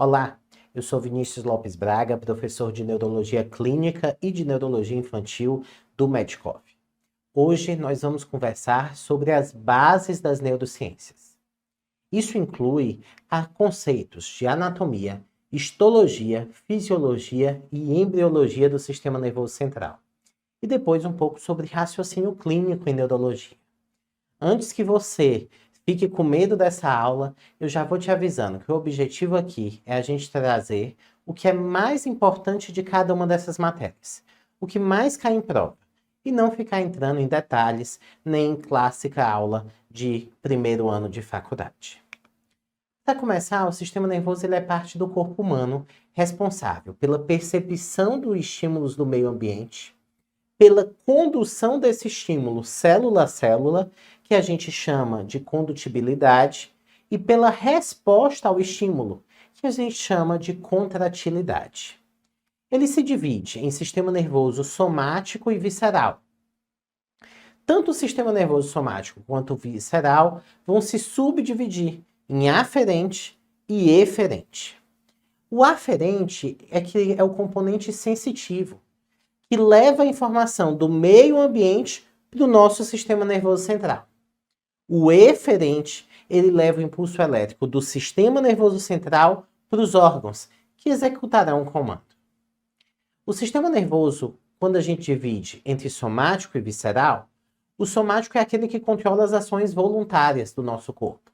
Olá, eu sou Vinícius Lopes Braga, professor de Neurologia Clínica e de Neurologia Infantil do Medcoff. Hoje nós vamos conversar sobre as bases das neurociências. Isso inclui conceitos de anatomia, histologia, fisiologia e embriologia do sistema nervoso central. E depois um pouco sobre raciocínio clínico em neurologia. Antes que você fique com medo dessa aula, eu já vou te avisando que o objetivo aqui é a gente trazer o que é mais importante de cada uma dessas matérias, o que mais cai em prova, e não ficar entrando em detalhes nem em clássica aula de primeiro ano de faculdade. Para começar, o sistema nervoso ele é parte do corpo humano responsável pela percepção dos estímulos do meio ambiente, pela condução desse estímulo célula a célula, que a gente chama de condutibilidade, e pela resposta ao estímulo, que a gente chama de contratilidade. Ele se divide em sistema nervoso somático e visceral. Tanto o sistema nervoso somático quanto o visceral vão se subdividir em aferente e eferente. O aferente é o componente sensitivo, que leva a informação do meio ambiente para o nosso sistema nervoso central. O eferente, ele leva o impulso elétrico do sistema nervoso central para os órgãos, que executarão o comando. O sistema nervoso, quando a gente divide entre somático e visceral, o somático é aquele que controla as ações voluntárias do nosso corpo.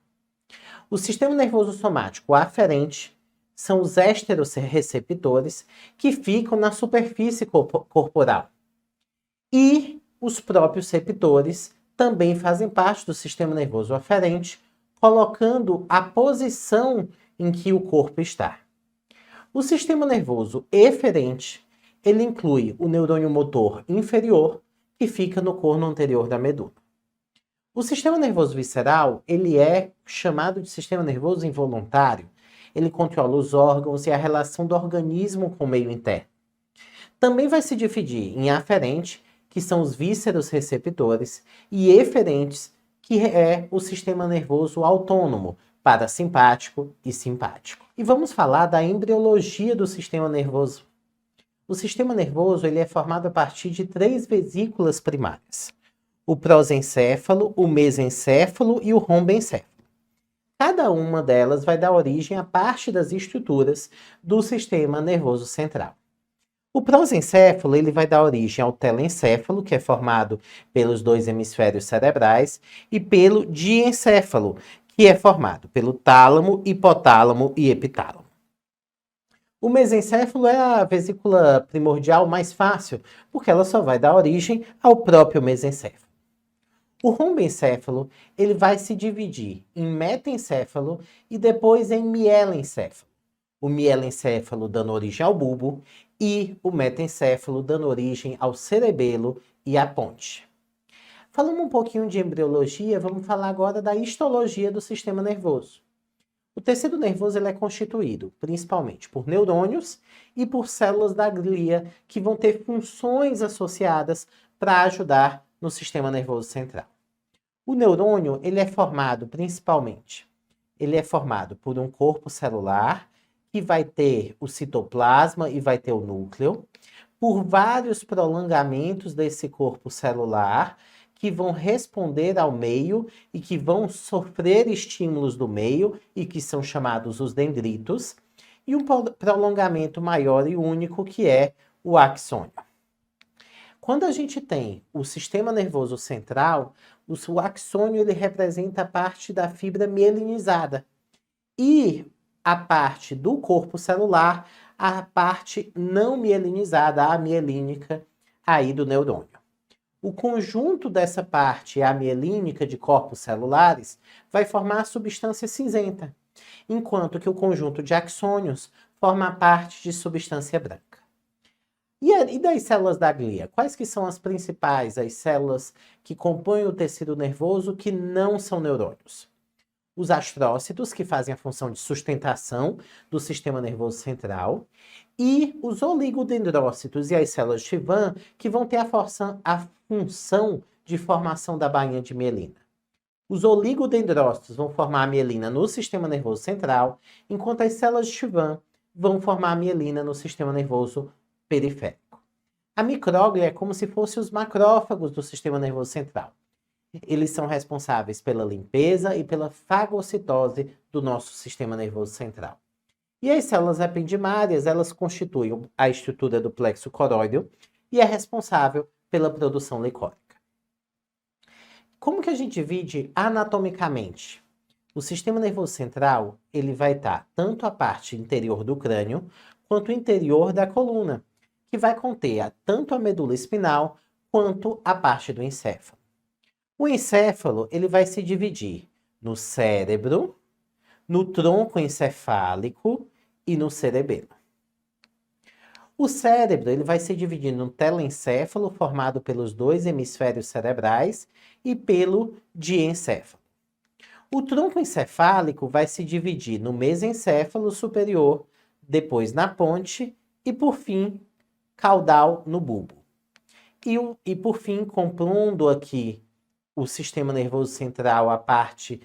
O sistema nervoso somático aferente são os esteroreceptores que ficam na superfície corporal. E os próprios receptores também fazem parte do sistema nervoso aferente, colocando a posição em que o corpo está. O sistema nervoso eferente, ele inclui o neurônio motor inferior, que fica no corno anterior da medula. O sistema nervoso visceral, ele é chamado de sistema nervoso involuntário. Ele controla os órgãos e a relação do organismo com o meio interno. Também vai se dividir em aferente, que são os vísceros receptores, e eferentes, que é o sistema nervoso autônomo, parasimpático e simpático. E vamos falar da embriologia do sistema nervoso. O sistema nervoso ele é formado a partir de 3 vesículas primárias: o prosencéfalo, o mesencéfalo e o rombencéfalo. Cada uma delas vai dar origem a parte das estruturas do sistema nervoso central. O prosencéfalo ele vai dar origem ao telencéfalo, que é formado pelos 2 hemisférios cerebrais, e pelo diencéfalo, que é formado pelo tálamo, hipotálamo e epitálamo. O mesencéfalo é a vesícula primordial mais fácil, porque ela só vai dar origem ao próprio mesencéfalo. O rombencéfalo ele vai se dividir em metencéfalo e depois em mielencéfalo. O mielencéfalo dando origem ao bulbo e o metencéfalo dando origem ao cerebelo e à ponte. Falando um pouquinho de embriologia, vamos falar agora da histologia do sistema nervoso. O tecido nervoso ele é constituído principalmente por neurônios e por células da glia que vão ter funções associadas para ajudar no sistema nervoso central. O neurônio ele é formado principalmente, ele é formado por um corpo celular que vai ter o citoplasma e vai ter o núcleo, por vários prolongamentos desse corpo celular que vão responder ao meio e que vão sofrer estímulos do meio e que são chamados os dendritos, e um prolongamento maior e único que é o axônio. Quando a gente tem o sistema nervoso central, o axônio ele representa a parte da fibra mielinizada e a parte do corpo celular, a parte não mielinizada, a mielínica aí do neurônio. O conjunto dessa parte amielínica de corpos celulares vai formar a substância cinzenta, enquanto que o conjunto de axônios forma a parte de substância branca. E das células da glia? Quais que são as principais, as células que compõem o tecido nervoso que não são neurônios? Os astrócitos, que fazem a função de sustentação do sistema nervoso central, e os oligodendrócitos e as células Schwann, que vão ter a função de formação da bainha de mielina. Os oligodendrócitos vão formar a mielina no sistema nervoso central, enquanto as células de Schwann vão formar a mielina no sistema nervoso periférico. A micróglia é como se fossem os macrófagos do sistema nervoso central. Eles são responsáveis pela limpeza e pela fagocitose do nosso sistema nervoso central. E as células ependimárias, elas constituem a estrutura do plexo coroideo e é responsável pela produção licórica. Como que a gente divide anatomicamente? O sistema nervoso central, ele vai estar tanto a parte interior do crânio, quanto o interior da coluna, que vai conter tanto a medula espinal, quanto a parte do encéfalo. O encéfalo, ele vai se dividir no cérebro, no tronco encefálico e no cerebelo. O cérebro, ele vai se dividir no telencéfalo, formado pelos dois hemisférios cerebrais, e pelo diencéfalo. O tronco encefálico vai se dividir no mesencéfalo superior, depois na ponte e, por fim, caudal no bulbo. E por fim, compondo aqui o sistema nervoso central, a parte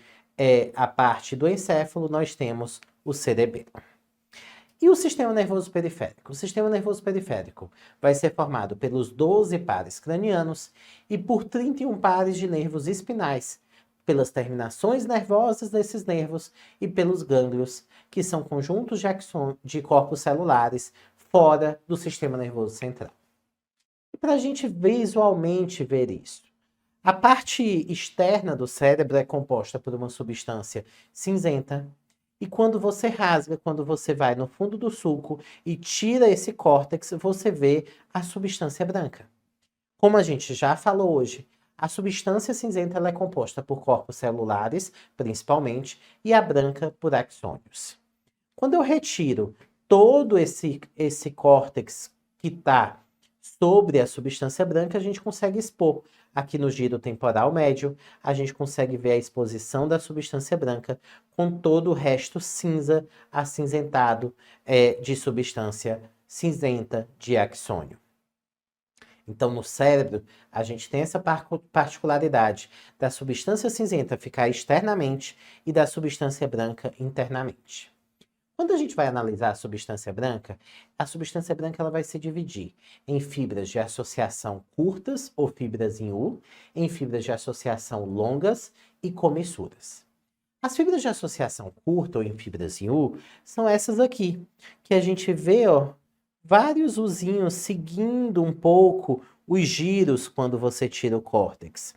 do encéfalo, nós temos o cerebelo. E o sistema nervoso periférico? O sistema nervoso periférico vai ser formado pelos 12 pares cranianos e por 31 pares de nervos espinais, pelas terminações nervosas desses nervos e pelos gânglios, que são conjuntos de corpos celulares fora do sistema nervoso central. E para a gente visualmente ver isso, a parte externa do cérebro é composta por uma substância cinzenta, e quando você rasga, quando você vai no fundo do sulco e tira esse córtex, você vê a substância branca. Como a gente já falou hoje, a substância cinzenta ela é composta por corpos celulares, principalmente, e a branca por axônios. Quando eu retiro todo esse córtex que está sobre a substância branca, a gente consegue expor. Aqui no giro temporal médio, a gente consegue ver a exposição da substância branca com todo o resto cinza, acinzentado de substância cinzenta de axônio. Então, no cérebro, a gente tem essa particularidade da substância cinzenta ficar externamente e da substância branca internamente. Quando a gente vai analisar a substância branca ela vai se dividir em fibras de associação curtas ou fibras em U, em fibras de associação longas e comissuras. As fibras de associação curta ou em fibras em U são essas aqui, que a gente vê, vários uzinhos seguindo um pouco os giros quando você tira o córtex,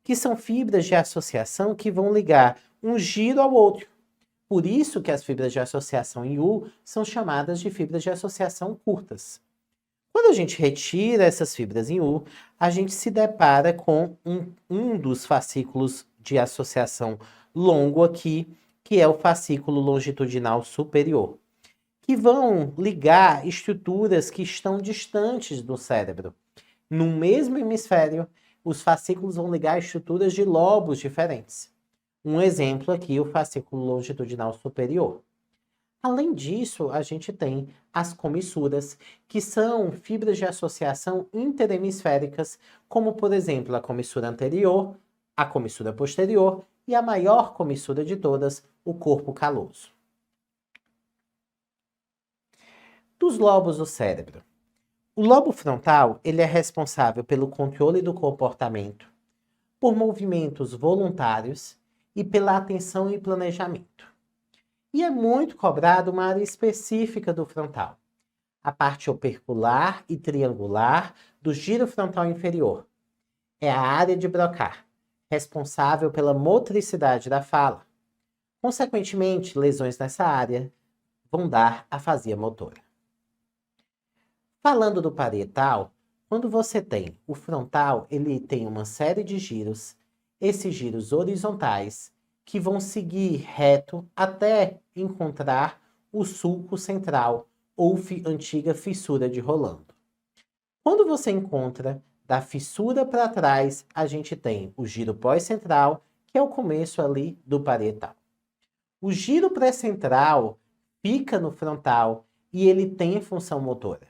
que são fibras de associação que vão ligar um giro ao outro. Por isso que as fibras de associação em U são chamadas de fibras de associação curtas. Quando a gente retira essas fibras em U, a gente se depara com um dos fascículos de associação longo aqui, que é o fascículo longitudinal superior, que vão ligar estruturas que estão distantes do cérebro. No mesmo hemisfério, os fascículos vão ligar estruturas de lobos diferentes. Um exemplo aqui, o fascículo longitudinal superior. Além disso, a gente tem as comissuras, que são fibras de associação interhemisféricas, como, por exemplo, a comissura anterior, a comissura posterior e a maior comissura de todas, o corpo caloso. Dos lobos do cérebro. O lobo frontal, ele é responsável pelo controle do comportamento, por movimentos voluntários e pela atenção e planejamento. E é muito cobrado uma área específica do frontal, a parte opercular e triangular do giro frontal inferior. É a área de Broca, responsável pela motricidade da fala. Consequentemente, lesões nessa área vão dar afasia motora. Falando do parietal, quando você tem o frontal, ele tem uma série de giros, esses giros horizontais, que vão seguir reto até encontrar o sulco central, ou antiga fissura de Rolando. Quando você encontra da fissura para trás, a gente tem o giro pós-central, que é o começo ali do parietal. O giro pré-central fica no frontal e ele tem função motora.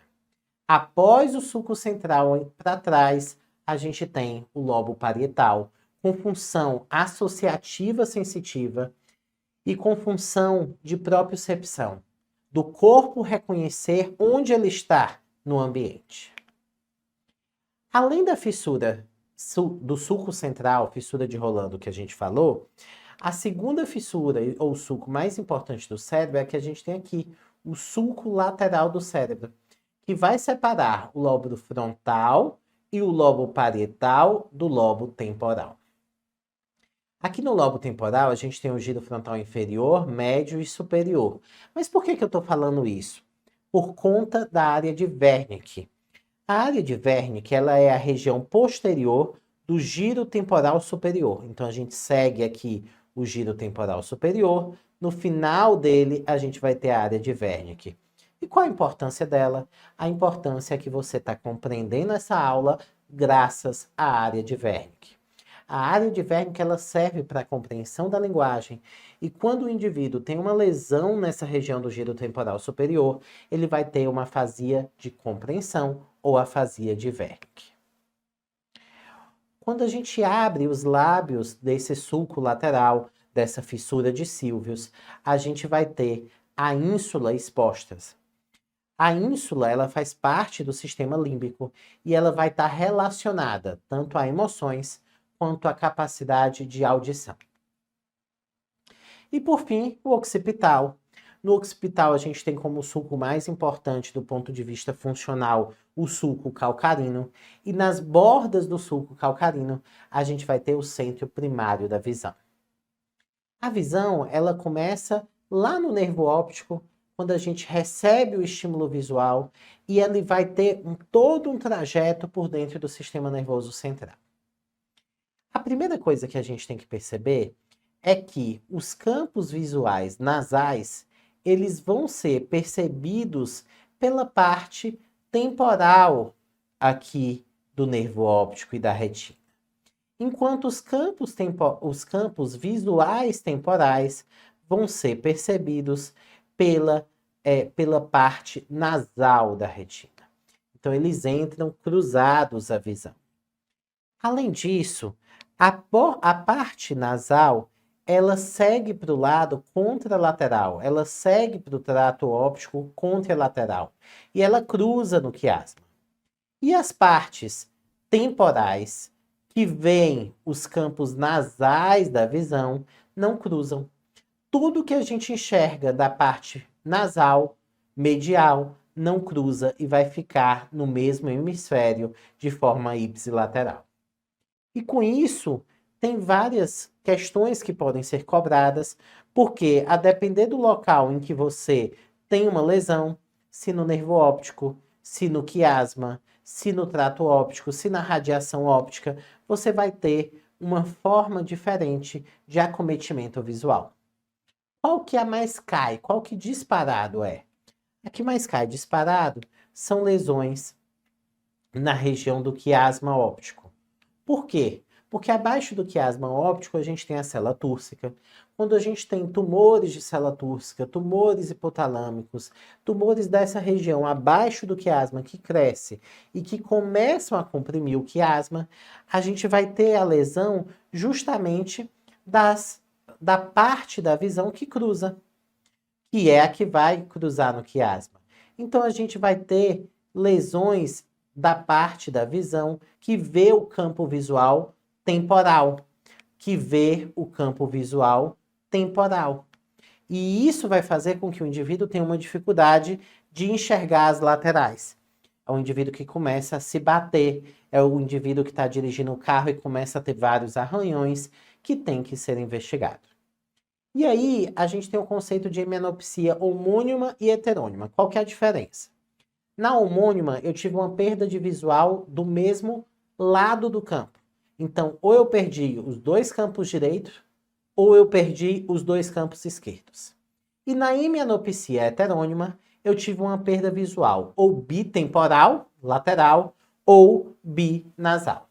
Após o sulco central para trás, a gente tem o lobo parietal, com função associativa sensitiva e com função de propriocepção, do corpo reconhecer onde ele está no ambiente. Além da fissura do sulco central, fissura de Rolando que a gente falou, a segunda fissura, ou sulco mais importante do cérebro, é a que a gente tem aqui, o sulco lateral do cérebro, que vai separar o lobo frontal e o lobo parietal do lobo temporal. Aqui no lobo temporal, a gente tem o giro frontal inferior, médio e superior. Mas por que eu estou falando isso? Por conta da área de Wernicke. A área de Wernicke, ela é a região posterior do giro temporal superior. Então, a gente segue aqui o giro temporal superior. No final dele, a gente vai ter a área de Wernicke. E qual a importância dela? A importância é que você está compreendendo essa aula graças à área de Wernicke. A área de Wernicke, ela serve para a compreensão da linguagem, e quando o indivíduo tem uma lesão nessa região do giro temporal superior, ele vai ter uma afasia de compreensão ou afasia de Wernicke. Quando a gente abre os lábios desse sulco lateral, dessa fissura de Sylvius, a gente vai ter a ínsula expostas. A ínsula, ela faz parte do sistema límbico e ela vai estar relacionada tanto a emoções quanto à capacidade de audição. E por fim, o occipital. No occipital, a gente tem como sulco mais importante do ponto de vista funcional o sulco calcarino, e nas bordas do sulco calcarino, a gente vai ter o centro primário da visão. A visão, ela começa lá no nervo óptico, quando a gente recebe o estímulo visual, e ele vai ter todo um trajeto por dentro do sistema nervoso central. A primeira coisa que a gente tem que perceber é que os campos visuais nasais, eles vão ser percebidos pela parte temporal aqui do nervo óptico e da retina. Enquanto os campos visuais temporais vão ser percebidos pela parte nasal da retina. Então, eles entram cruzados à visão. Além disso, a parte nasal, ela segue para o lado contralateral, ela segue para o trato óptico contralateral e ela cruza no quiasma. E as partes temporais, que veem os campos nasais da visão, não cruzam. Tudo que a gente enxerga da parte nasal, medial, não cruza e vai ficar no mesmo hemisfério de forma ipsilateral. E com isso, tem várias questões que podem ser cobradas, porque a depender do local em que você tem uma lesão, se no nervo óptico, se no quiasma, se no trato óptico, se na radiação óptica, você vai ter uma forma diferente de acometimento visual. Qual que a mais cai? Qual que disparado é? A que mais cai disparado são lesões na região do quiasma óptico. Por quê? Porque abaixo do quiasma óptico a gente tem a célula túrcica. Quando a gente tem tumores de célula túrcica, tumores hipotalâmicos, tumores dessa região abaixo do quiasma que cresce e que começam a comprimir o quiasma, a gente vai ter a lesão justamente da parte da visão que cruza, que é a que vai cruzar no quiasma. Então a gente vai ter lesões da parte da visão que vê o campo visual temporal, que vê o campo visual temporal. E isso vai fazer com que o indivíduo tenha uma dificuldade de enxergar as laterais. É o indivíduo que começa a se bater, é o indivíduo que está dirigindo o carro e começa a ter vários arranhões que tem que ser investigado. E aí, a gente tem o conceito de hemianopsia homônima e heterônima. Qual que é a diferença? Na homônima, eu tive uma perda de visual do mesmo lado do campo. Então, ou eu perdi os dois campos direitos, ou eu perdi os dois campos esquerdos. E na hemianopsia heterônima, eu tive uma perda visual ou bitemporal, lateral, ou binasal.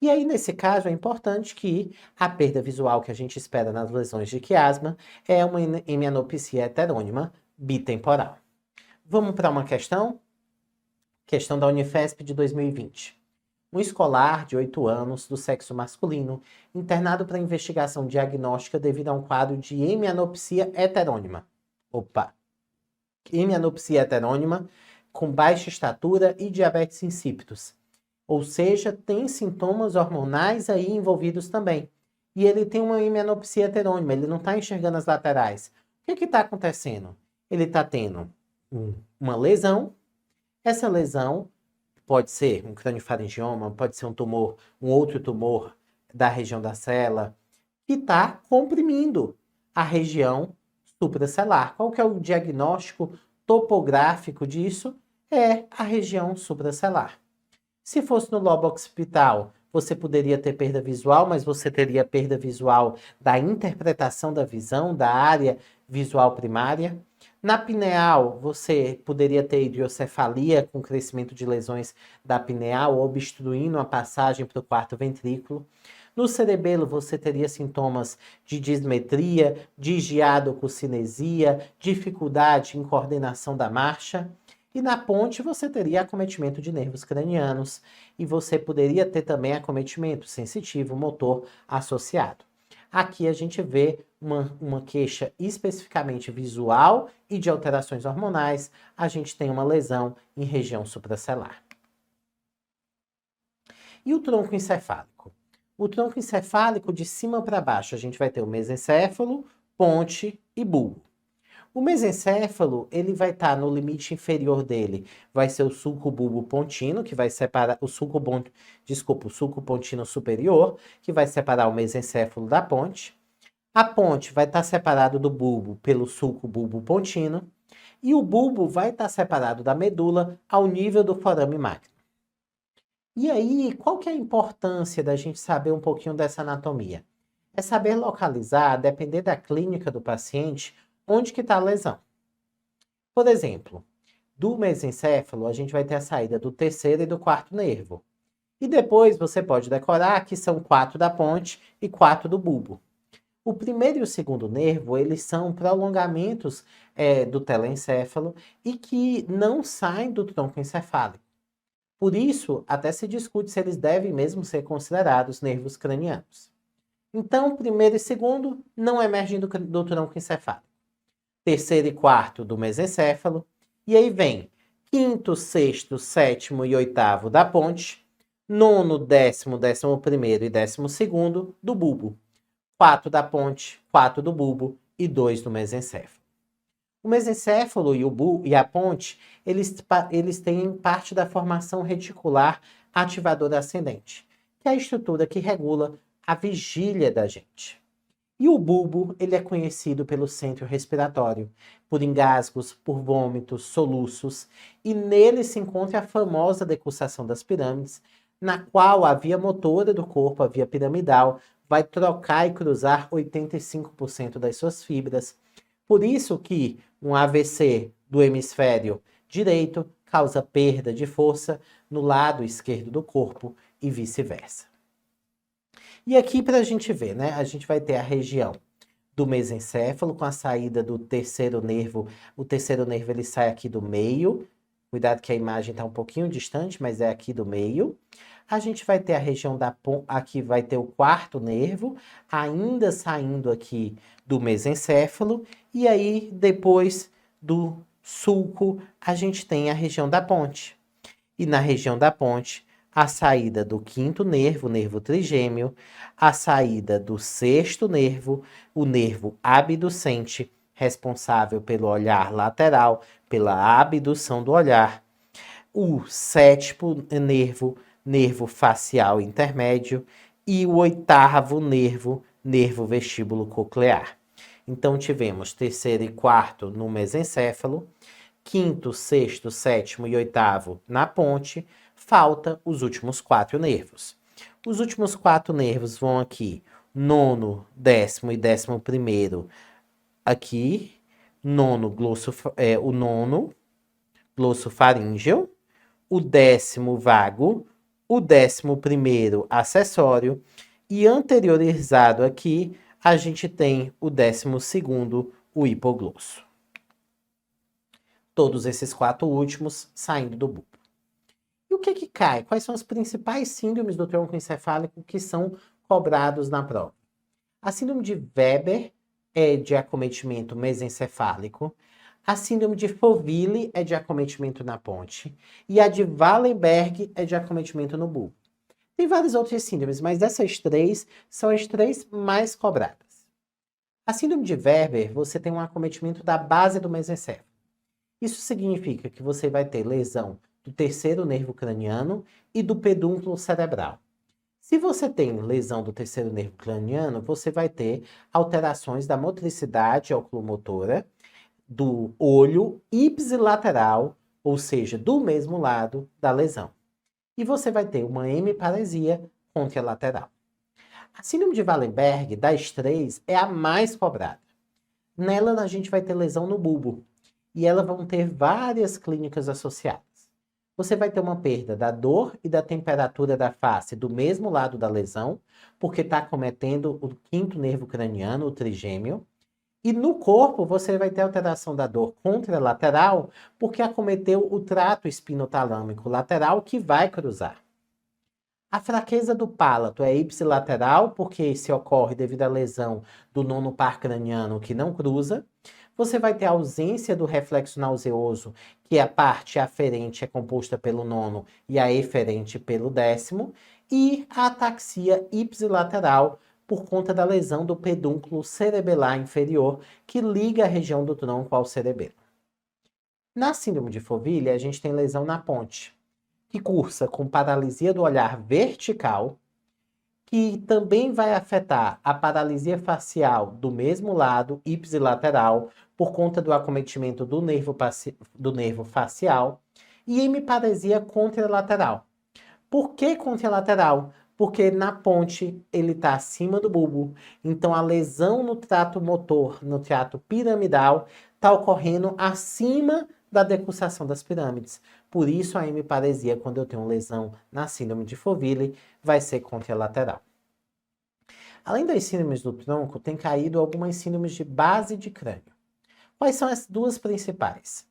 E aí, nesse caso, é importante que a perda visual que a gente espera nas lesões de quiasma é uma hemianopsia heterônima bitemporal. Vamos para uma questão? Questão da Unifesp de 2020. um escolar de 8 anos do sexo masculino, internado para investigação diagnóstica devido a um quadro de hemianopsia heterônima. Opa! Hemianopsia heterônima com baixa estatura e diabetes insípidos. Ou seja, tem sintomas hormonais aí envolvidos também. E ele tem uma hemianopsia heterônima, ele não está enxergando as laterais. O que está acontecendo? Ele está tendo uma lesão. Essa lesão pode ser um craniofaringioma, pode ser um tumor, um outro tumor da região da cela, que está comprimindo a região supracelular. Qual que é o diagnóstico topográfico disso? É a região supracelular. Se fosse no lobo occipital, você poderia ter perda visual, mas você teria perda visual da interpretação da visão, da área visual primária. Na pineal, você poderia ter hidrocefalia com crescimento de lesões da pineal, obstruindo a passagem para o quarto ventrículo. No cerebelo, você teria sintomas de dismetria, de giadococinesia, dificuldade em coordenação da marcha. E na ponte você teria acometimento de nervos cranianos e você poderia ter também acometimento sensitivo motor associado. Aqui a gente vê uma queixa especificamente visual e de alterações hormonais. A gente tem uma lesão em região supracelular. E o tronco encefálico? O tronco encefálico, de cima para baixo, a gente vai ter o mesencéfalo, ponte e bulbo. O mesencéfalo, ele vai estar no limite inferior dele, vai ser o sulco bulbo pontino, que vai separar o sulco pontino superior, que vai separar o mesencéfalo da ponte. A ponte vai estar separado do bulbo pelo sulco bulbo pontino, e o bulbo vai estar separado da medula ao nível do forame magno. E aí, qual que é a importância da gente saber um pouquinho dessa anatomia? É saber localizar, depender da clínica do paciente, onde que está a lesão. Por exemplo, do mesencéfalo, a gente vai ter a saída do terceiro e do quarto nervo. E depois você pode decorar que são 4 da ponte e 4 do bulbo. O primeiro e o segundo nervo, eles são prolongamentos do telencéfalo e que não saem do tronco encefálico. Por isso, até se discute se eles devem mesmo ser considerados nervos cranianos. Então, primeiro e segundo não emergem do tronco encefálico. Terceiro e quarto do mesencéfalo, e aí vem quinto, sexto, sétimo e oitavo da ponte, nono, décimo, 11º e 12º do bulbo, 4 da ponte, 4 do bulbo e 2 do mesencéfalo. O mesencéfalo e a ponte, eles têm parte da formação reticular ativadora ascendente, que é a estrutura que regula a vigília da gente. E o bulbo, ele é conhecido pelo centro respiratório, por engasgos, por vômitos, soluços, e nele se encontra a famosa decussação das pirâmides, na qual a via motora do corpo, a via piramidal, vai trocar e cruzar 85% das suas fibras. Por isso que um AVC do hemisfério direito causa perda de força no lado esquerdo do corpo e vice-versa. E aqui para a gente ver, né? A gente vai ter a região do mesencéfalo com a saída do terceiro nervo. O terceiro nervo ele sai aqui do meio. Cuidado que a imagem está um pouquinho distante, mas é aqui do meio. A gente vai ter a região da ponta, aqui vai ter o quarto nervo, ainda saindo aqui do mesencéfalo. E aí, depois do sulco, a gente tem a região da ponte. E na região da ponte, a saída do quinto nervo, o nervo trigêmeo, a saída do sexto nervo, o nervo abducente, responsável pelo olhar lateral, pela abdução do olhar, o sétimo nervo, nervo facial intermédio, e o oitavo nervo, nervo vestíbulo coclear. Então, tivemos terceiro e quarto no mesencéfalo, quinto, sexto, sétimo e oitavo na ponte. Falta os últimos 4 nervos. Os últimos 4 nervos vão aqui, nono, décimo e 11º aqui, o nono glossofaríngeo, o décimo vago, o 11º acessório, e anteriorizado aqui, a gente tem o 12º, o hipoglosso. Todos esses 4 últimos saindo do bulbo. E o que que cai? Quais são as principais síndromes do tronco encefálico que são cobrados na prova? A síndrome de Weber é de acometimento mesencefálico. A síndrome de Foville é de acometimento na ponte. E a de Wallenberg é de acometimento no bulbo. Tem várias outras síndromes, mas dessas três são as três mais cobradas. A síndrome de Weber, você tem um acometimento da base do mesencéfalo. Isso significa que você vai ter lesão do terceiro nervo craniano e do pedúnculo cerebral. Se você tem lesão do terceiro nervo craniano, você vai ter alterações da motricidade oculomotora, do olho ipsilateral, ou seja, do mesmo lado da lesão. E você vai ter uma hemiparesia contralateral. A síndrome de Wallenberg, das três, é a mais cobrada. Nela, a gente vai ter lesão no bulbo. E elas vão ter várias clínicas associadas. Você vai ter uma perda da dor e da temperatura da face do mesmo lado da lesão, porque está acometendo o quinto nervo craniano, o trigêmeo. E no corpo, você vai ter alteração da dor contralateral, porque acometeu o trato espinotalâmico lateral que vai cruzar. A fraqueza do palato é ipsilateral, porque se ocorre devido à lesão do nono par craniano que não cruza. Você vai ter a ausência do reflexo nauseoso, que a parte aferente é composta pelo nono e a eferente pelo décimo. E a ataxia ipsilateral, por conta da lesão do pedúnculo cerebelar inferior, que liga a região do tronco ao cerebelo. Na síndrome de Foville, a gente tem lesão na ponte, que cursa com paralisia do olhar vertical, que também vai afetar a paralisia facial do mesmo lado, ipsilateral, por conta do acometimento do nervo facial, e hemiparesia contralateral. Por que contralateral? Porque na ponte ele está acima do bulbo, então a lesão no trato motor, no trato piramidal, está ocorrendo acima da decussação das pirâmides. Por isso a hemiparesia, quando eu tenho lesão na síndrome de Foville, vai ser contralateral. Além das síndromes do tronco, tem caído algumas síndromes de base de crânio. Quais são as duas principais?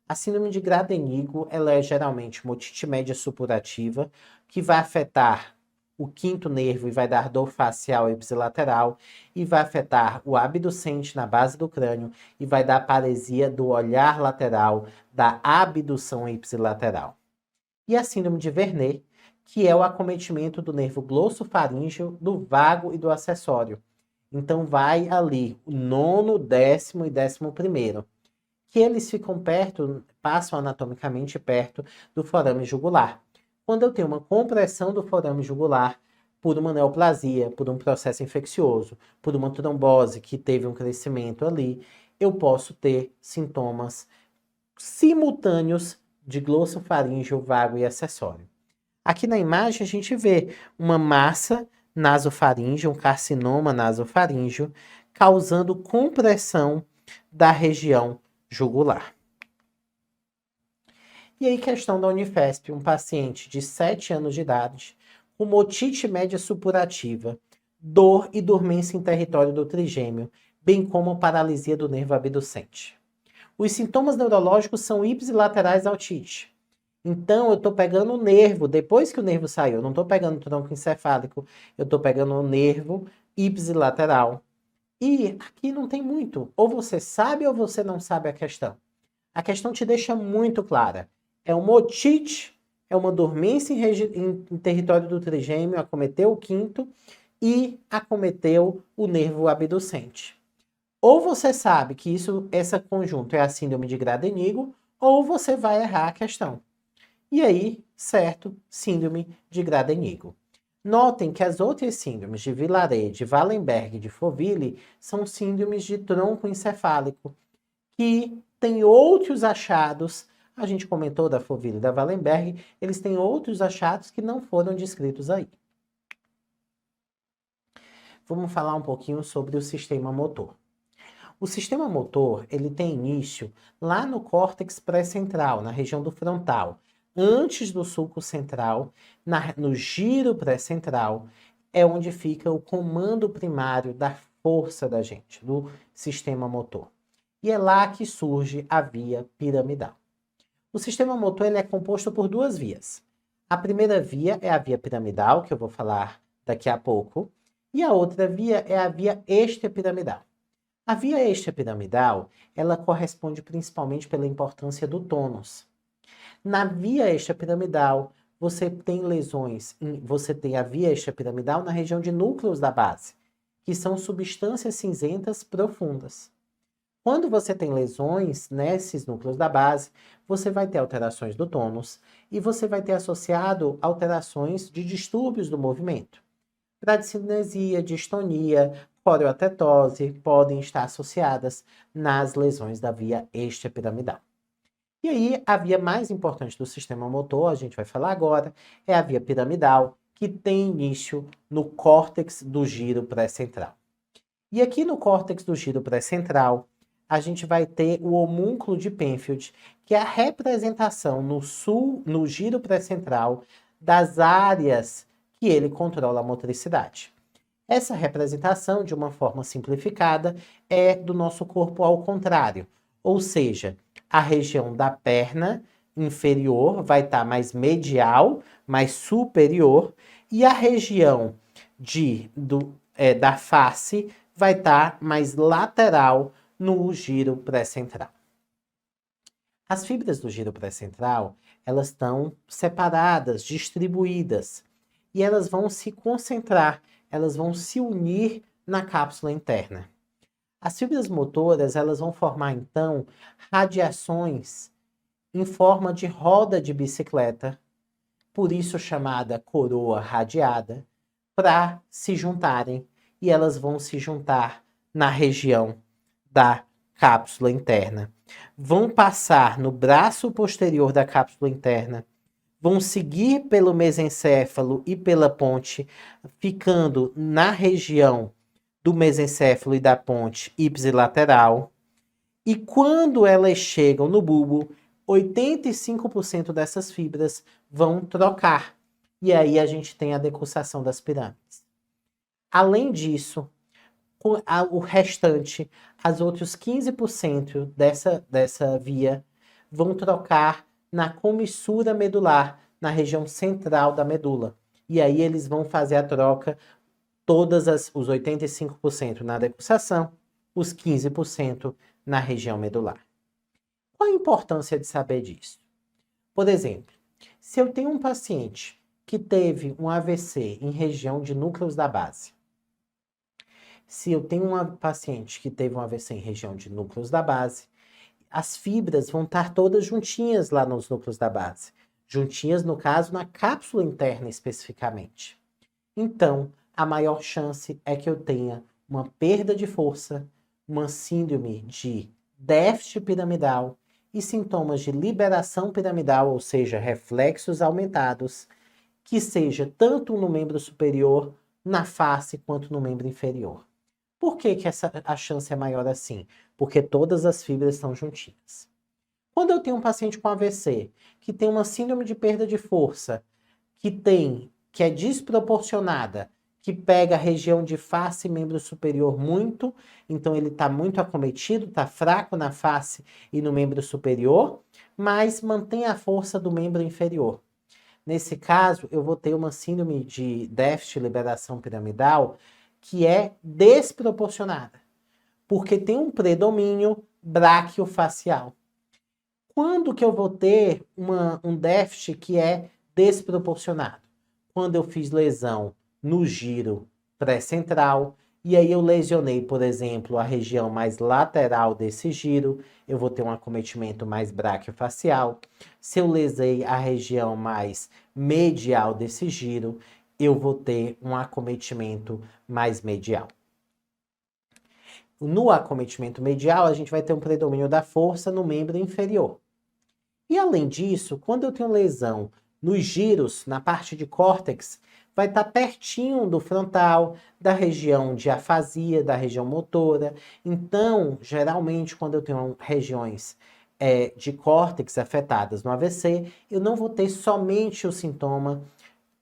A síndrome de Gradenigo, ela é geralmente uma otite média supurativa, que vai afetar o quinto nervo e vai dar dor facial ipsilateral, e vai afetar o abducente na base do crânio, e vai dar paresia do olhar lateral, da abdução ipsilateral. E a síndrome de Vernet, que é o acometimento do nervo glossofaríngeo, do vago e do acessório. Então vai ali o nono, décimo e 11º, que eles ficam perto, passam anatomicamente perto do forame jugular. Quando eu tenho uma compressão do forame jugular por uma neoplasia, por um processo infeccioso, por uma trombose que teve um crescimento ali, eu posso ter sintomas simultâneos de glossofaríngeo, vago e acessório. Aqui na imagem a gente vê uma massa nasofaríngea, um carcinoma nasofaríngeo, causando compressão da região jugular. E aí, questão da Unifesp, um paciente de 7 anos de idade, com otite média supurativa, dor e dormência em território do trigêmeo, bem como paralisia do nervo abducente. Os sintomas neurológicos são ipsilaterais à otite. Então, eu estou pegando o nervo, depois que o nervo saiu, eu não estou pegando o tronco encefálico, eu estou pegando o nervo ipsilateral. E aqui não tem muito. Ou você sabe ou você não sabe a questão. A questão te deixa muito clara. É uma otite, é uma dormência em território do trigêmeo, acometeu o quinto e acometeu o nervo abducente. Ou você sabe que essa conjunto é a síndrome de Gradenigo, ou você vai errar a questão. E aí, certo, síndrome de Gradenigo. Notem que as outras síndromes de Villaret, de Wallenberg e de Foville são síndromes de tronco encefálico, que têm outros achados. A gente comentou da Foville e da Wallenberg, eles têm outros achados que não foram descritos aí. Vamos falar um pouquinho sobre o sistema motor. O sistema motor, ele tem início lá no córtex pré-central, na região do frontal, antes do sulco central, no giro pré-central, é onde fica o comando primário da força da gente, do sistema motor. E é lá que surge a via piramidal. O sistema motor ele é composto por duas vias. A primeira via é a via piramidal, que eu vou falar daqui a pouco, e a outra via é a via extrapiramidal. A via extrapiramidal, ela corresponde principalmente pela importância do tônus. Na via extrapiramidal, você tem lesões, você tem a via extrapiramidal na região de núcleos da base, que são substâncias cinzentas profundas. Quando você tem lesões nesses núcleos da base, você vai ter alterações do tônus e você vai ter associado alterações de distúrbios do movimento. Bradicinesia, distonia, coreotetose podem estar associadas nas lesões da via extrapiramidal. E aí, a via mais importante do sistema motor, a gente vai falar agora, é a via piramidal, que tem início no córtex do giro pré-central. E aqui no córtex do giro pré-central, a gente vai ter o homúnculo de Penfield, que é a representação no giro pré-central das áreas que ele controla a motricidade. Essa representação, de uma forma simplificada, é do nosso corpo ao contrário, ou seja, a região da perna inferior vai estar mais medial, mais superior, e a região da face vai estar mais lateral no giro pré-central. As fibras do giro pré-central, elas estão separadas, distribuídas, e elas vão se concentrar, elas vão se unir na cápsula interna. As fibras motoras, elas vão formar, então, radiações em forma de roda de bicicleta, por isso chamada coroa radiada, para se juntarem, e elas vão se juntar na região da cápsula interna. Vão passar no braço posterior da cápsula interna, vão seguir pelo mesencéfalo e pela ponte, ficando na região do mesencéfalo e da ponte ipsilateral. E quando elas chegam no bulbo, 85% dessas fibras vão trocar. E aí a gente tem a decussação das pirâmides. Além disso, o restante, os outros 15% dessa via, vão trocar na comissura medular, na região central da medula. E aí eles vão fazer a troca, os 85% na decussação, os 15% na região medular. Qual a importância de saber disso? Por exemplo, se eu tenho um paciente que teve um AVC em região de núcleos da base, se eu tenho uma paciente que teve um AVC em região de núcleos da base, as fibras vão estar todas juntinhas lá nos núcleos da base. Juntinhas, no caso, na cápsula interna especificamente. Então, a maior chance é que eu tenha uma perda de força, uma síndrome de déficit piramidal e sintomas de liberação piramidal, ou seja, reflexos aumentados, que seja tanto no membro superior, na face, quanto no membro inferior. Por que a chance é maior assim? Porque todas as fibras estão juntinhas. Quando eu tenho um paciente com AVC, que tem uma síndrome de perda de força, que é desproporcionada, que pega a região de face e membro superior muito, então ele está muito acometido, está fraco na face e no membro superior, mas mantém a força do membro inferior. Nesse caso, eu vou ter uma síndrome de déficit de liberação piramidal que é desproporcionada, porque tem um predomínio braquiofacial. Quando que eu vou ter um déficit que é desproporcionado? Quando eu fiz lesão no giro pré-central, e aí eu lesionei, por exemplo, a região mais lateral desse giro, eu vou ter um acometimento mais braquiofacial. Se eu lesei a região mais medial desse giro, eu vou ter um acometimento mais medial. No acometimento medial, a gente vai ter um predomínio da força no membro inferior. E além disso, quando eu tenho lesão nos giros, na parte de córtex, vai estar pertinho do frontal, da região de afasia, da região motora. Então, geralmente, quando eu tenho regiões de córtex afetadas no AVC, eu não vou ter somente o sintoma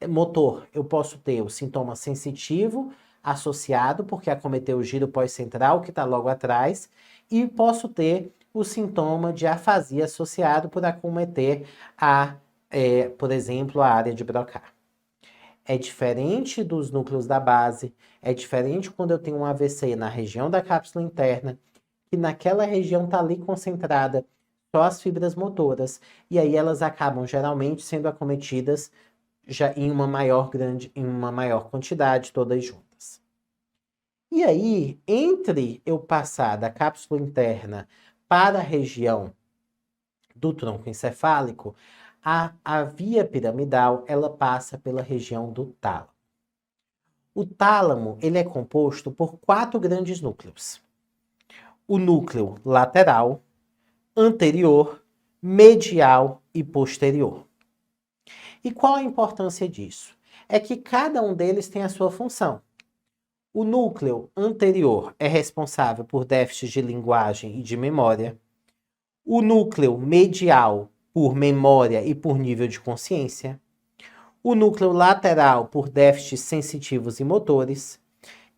motor. Eu posso ter o sintoma sensitivo associado, porque acometeu o giro pós-central, que está logo atrás, e posso ter o sintoma de afasia associado por acometer a por exemplo, a área de Broca. É diferente dos núcleos da base, é diferente quando eu tenho um AVC na região da cápsula interna, que naquela região está ali concentrada só as fibras motoras, e aí elas acabam geralmente sendo acometidas já em uma maior quantidade, todas juntas. E aí, entre eu passar da cápsula interna para a região do tronco encefálico, a via piramidal ela passa pela região do tálamo. O tálamo ele é composto por 4 grandes núcleos. O núcleo lateral, anterior, medial e posterior. E qual a importância disso? É que cada um deles tem a sua função. O núcleo anterior é responsável por déficits de linguagem e de memória. O núcleo medial por memória e por nível de consciência. O núcleo lateral por déficits sensitivos e motores.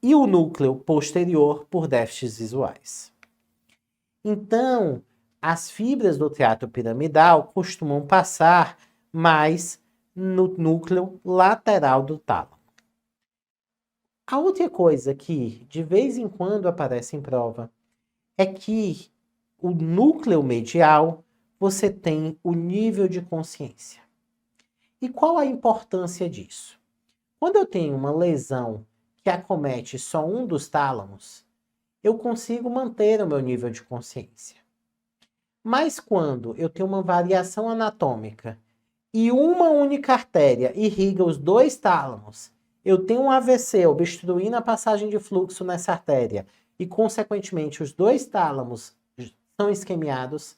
E o núcleo posterior por déficits visuais. Então, as fibras do teatro piramidal costumam passar mais no núcleo lateral do tálamo. A outra coisa que de vez em quando aparece em prova é que o núcleo medial você tem o nível de consciência. E qual a importância disso? Quando eu tenho uma lesão que acomete só um dos tálamos, eu consigo manter o meu nível de consciência. Mas quando eu tenho uma variação anatômica e uma única artéria irriga os 2 tálamos, eu tenho um AVC obstruindo a passagem de fluxo nessa artéria e, consequentemente, os 2 tálamos são isquemiados,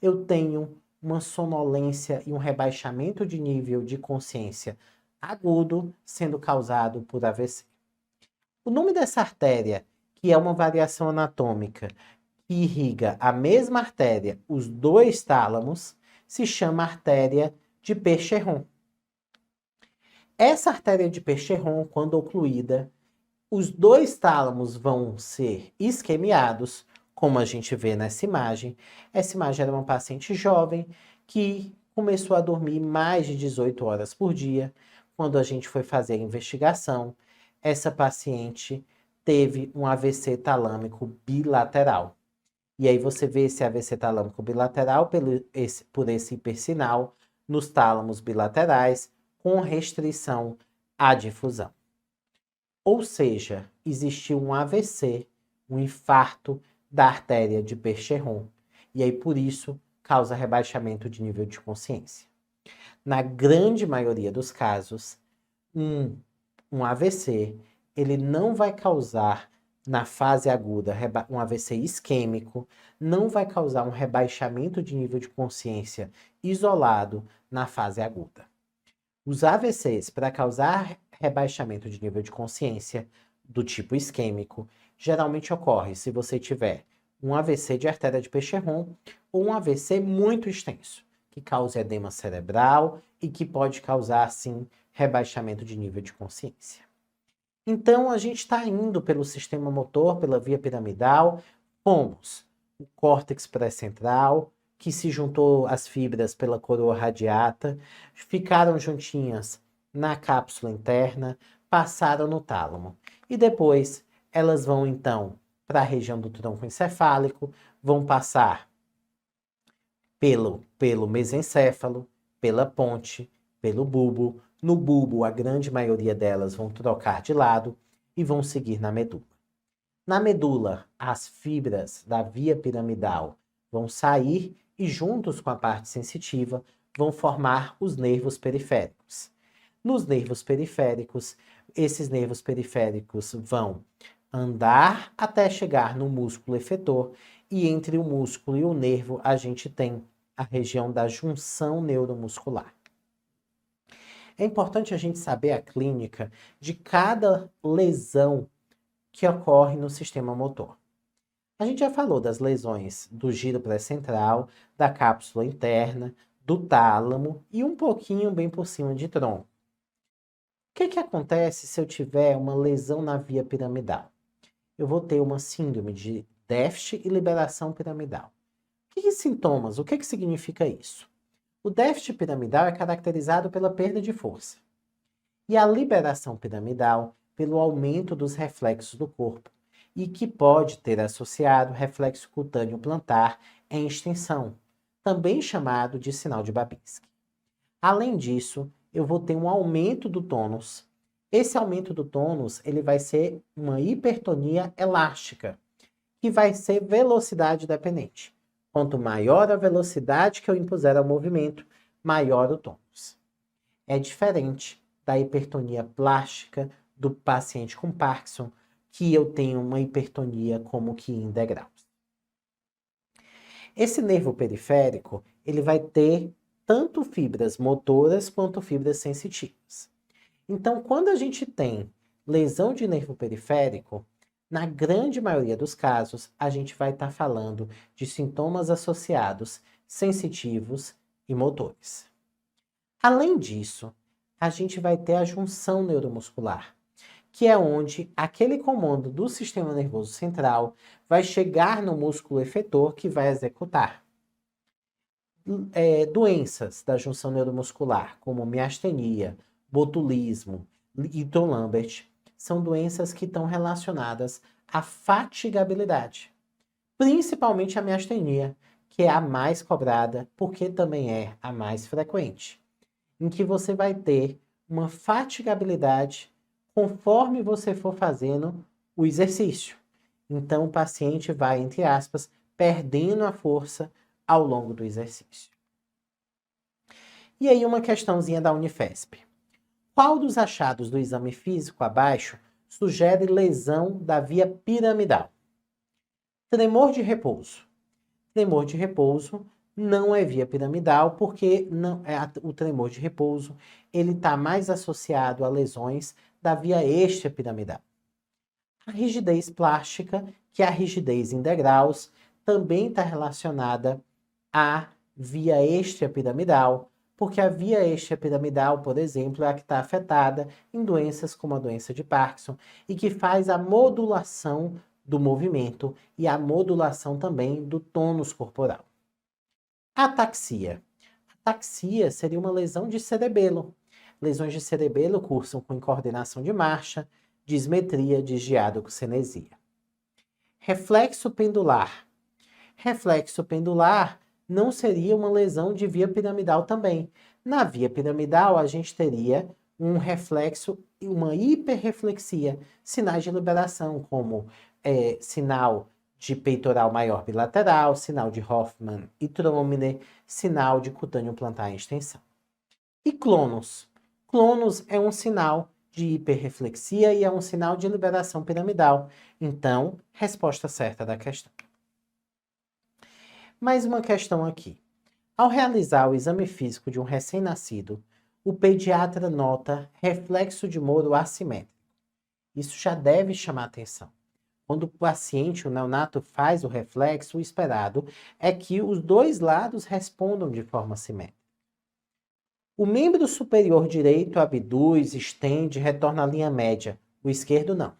eu tenho uma sonolência e um rebaixamento de nível de consciência agudo sendo causado por AVC. O nome dessa artéria, que é uma variação anatômica que irriga a mesma artéria, os 2 tálamos, se chama artéria de Percheron. Essa artéria de Percheron, quando ocluída, os 2 tálamos vão ser isquemiados, como a gente vê nessa imagem. Essa imagem era uma paciente jovem que começou a dormir mais de 18 horas por dia. Quando a gente foi fazer a investigação, essa paciente teve um AVC talâmico bilateral. E aí você vê esse AVC talâmico bilateral por esse hipersinal nos tálamos bilaterais com restrição à difusão. Ou seja, existiu um AVC, um infarto da artéria de Percheron. E aí por isso causa rebaixamento de nível de consciência. Na grande maioria dos casos, um AVC ele não vai causar na fase aguda, um AVC isquêmico, não vai causar um rebaixamento de nível de consciência isolado na fase aguda. Os AVCs, para causar rebaixamento de nível de consciência do tipo isquêmico, geralmente ocorre se você tiver um AVC de artéria de Percheron ou um AVC muito extenso, que causa edema cerebral e que pode causar, sim, rebaixamento de nível de consciência. Então, a gente está indo pelo sistema motor, pela via piramidal, fomos o córtex pré-central, que se juntou às fibras pela coroa radiata, ficaram juntinhas na cápsula interna, passaram no tálamo. E depois, elas vão, então, para a região do tronco encefálico, vão passar pelo mesencéfalo, pela ponte, pelo bulbo. No bulbo, a grande maioria delas vão trocar de lado e vão seguir na medula. Na medula, as fibras da via piramidal vão sair e, juntos com a parte sensitiva, vão formar os nervos periféricos. Nos nervos periféricos, esses nervos periféricos vão andar até chegar no músculo efetor e entre o músculo e o nervo a gente tem a região da junção neuromuscular. É importante a gente saber a clínica de cada lesão que ocorre no sistema motor. A gente já falou das lesões do giro pré-central, da cápsula interna, do tálamo e um pouquinho bem por cima de tronco. O que acontece se eu tiver uma lesão na via piramidal? Eu vou ter uma síndrome de déficit e liberação piramidal. Que sintomas? O que significa isso? O déficit piramidal é caracterizado pela perda de força e a liberação piramidal pelo aumento dos reflexos do corpo e que pode ter associado reflexo cutâneo plantar em extensão, também chamado de sinal de Babinski. Além disso, eu vou ter um aumento do tônus. Esse aumento do tônus ele vai ser uma hipertonia elástica, que vai ser velocidade dependente. Quanto maior a velocidade que eu impuser ao movimento, maior o tônus. É diferente da hipertonia plástica do paciente com Parkinson, que eu tenho uma hipertonia como que em degraus. Esse nervo periférico, ele vai ter tanto fibras motoras quanto fibras sensitivas. Então, quando a gente tem lesão de nervo periférico, na grande maioria dos casos, a gente vai estar falando de sintomas associados sensitivos e motores. Além disso, a gente vai ter a junção neuromuscular, que é onde aquele comando do sistema nervoso central vai chegar no músculo efetor que vai executar. Doenças da junção neuromuscular, como miastenia, botulismo e Tom Lambert, são doenças que estão relacionadas à fatigabilidade, principalmente a miastenia, que é a mais cobrada, porque também é a mais frequente, em que você vai ter uma fatigabilidade conforme você for fazendo o exercício. Então, o paciente vai, entre aspas, perdendo a força ao longo do exercício. E aí, uma questãozinha da Unifesp. Qual dos achados do exame físico abaixo sugere lesão da via piramidal? Tremor de repouso. Tremor de repouso não é via piramidal, porque o tremor de repouso ele está mais associado a lesões da via extrapiramidal. A rigidez plástica, que é a rigidez em degraus, também está relacionada à via extrapiramidal, porque a via extrapiramidal, por exemplo, é a que está afetada em doenças como a doença de Parkinson e que faz a modulação do movimento e a modulação também do tônus corporal. Ataxia. Ataxia seria uma lesão de cerebelo. Lesões de cerebelo cursam com incoordenação de marcha, dismetria, disdiadococenesia. Reflexo pendular. Reflexo pendular não seria uma lesão de via piramidal também. Na via piramidal, a gente teria um reflexo e uma hiperreflexia, sinais de liberação, como sinal de peitoral maior bilateral, sinal de Hoffmann e Tromine, sinal de cutâneo plantar em extensão. E clonus. Clonus é um sinal de hiperreflexia e é um sinal de liberação piramidal. Então, resposta certa da questão. Mais uma questão aqui. Ao realizar o exame físico de um recém-nascido, o pediatra nota reflexo de Moro assimétrico. Isso já deve chamar atenção. Quando o paciente, o neonato, faz o reflexo, o esperado é que os dois lados respondam de forma simétrica. O membro superior direito abduz, estende, retorna à linha média. O esquerdo não.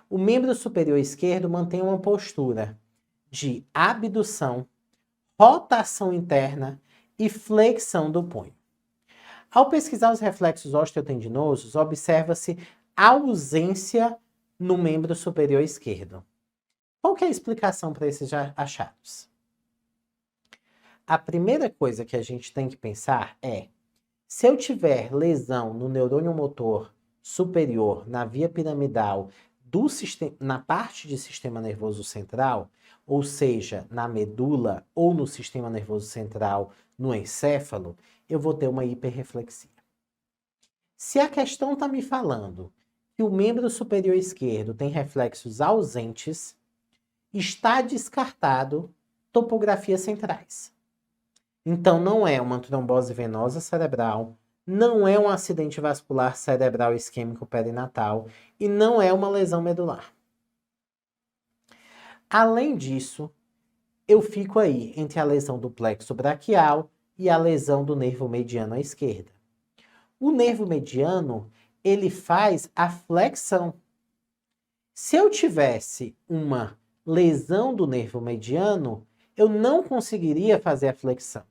O membro superior esquerdo mantém uma postura de abdução, rotação interna e flexão do punho. Ao pesquisar os reflexos osteotendinosos, observa-se ausência no membro superior esquerdo. Qual que é a explicação para esses achados? A primeira coisa que a gente tem que pensar é, se eu tiver lesão no neurônio motor superior, na via piramidal, na parte de sistema nervoso central, ou seja, na medula ou no sistema nervoso central, no encéfalo, eu vou ter uma hiperreflexia. Se a questão está me falando que o membro superior esquerdo tem reflexos ausentes, está descartado topografias centrais. Então, não é uma trombose venosa cerebral, não é um acidente vascular cerebral isquêmico perinatal e não é uma lesão medular. Além disso, eu fico aí entre a lesão do plexo braquial e a lesão do nervo mediano à esquerda. O nervo mediano, ele faz a flexão. Se eu tivesse uma lesão do nervo mediano, eu não conseguiria fazer a flexão.